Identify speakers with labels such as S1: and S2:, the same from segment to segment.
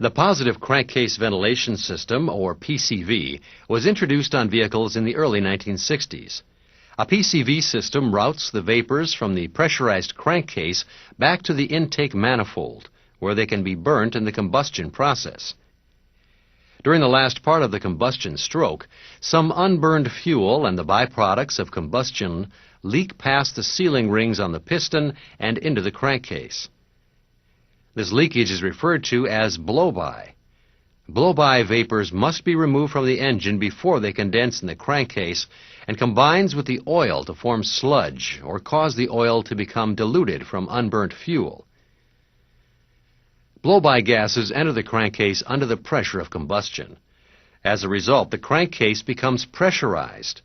S1: The positive crankcase ventilation system, or PCV, was introduced on vehicles in the early 1960s. A PCV system routes the vapors from the pressurized crankcase back to the intake manifold, where they can be burnt in the combustion process. During the last part of the combustion stroke, some unburned fuel and the byproducts of combustion leak past the sealing rings on the piston and into the crankcase. This leakage is referred to as blow-by. Blow-by vapors must be removed from the engine before they condense in the crankcase and combines with the oil to form sludge or cause the oil to become diluted from unburnt fuel. Blow-by gases enter the crankcase under the pressure of combustion. As a result, the crankcase becomes pressurized.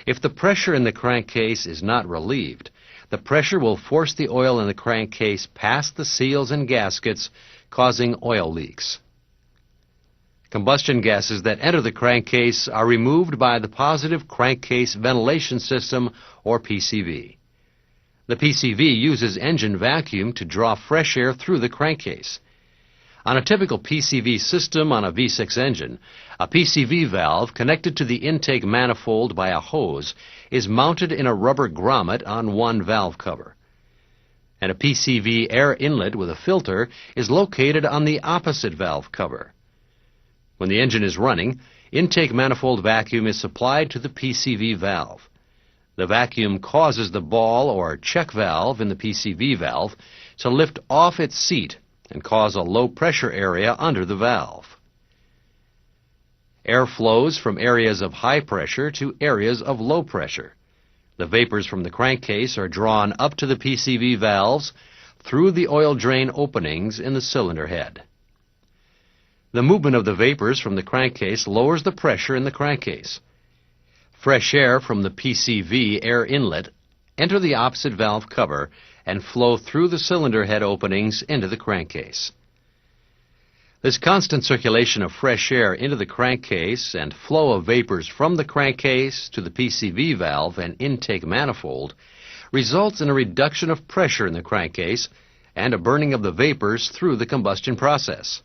S1: If the pressure in the crankcase is not relieved, the pressure will force the oil in the crankcase past the seals and gaskets, causing oil leaks. Combustion gases that enter the crankcase are removed by the positive crankcase ventilation system, or PCV. The PCV uses engine vacuum to draw fresh air through the crankcase. On a typical PCV system on a V6 engine, a PCV valve connected to the intake manifold by a hose is mounted in a rubber grommet on one valve cover. And a PCV air inlet with a filter is located on the opposite valve cover. When the engine is running, intake manifold vacuum is supplied to the PCV valve. The vacuum causes the ball or check valve in the PCV valve to lift off its seat and cause a low pressure area under the valve. Air flows from areas of high pressure to areas of low pressure. The vapors from the crankcase are drawn up to the PCV valves through the oil drain openings in the cylinder head. The movement of the vapors from the crankcase lowers the pressure in the crankcase. Fresh air from the PCV air inlet enter the opposite valve cover and flow through the cylinder head openings into the crankcase. This constant circulation of fresh air into the crankcase and flow of vapors from the crankcase to the PCV valve and intake manifold results in a reduction of pressure in the crankcase and a burning of the vapors through the combustion process.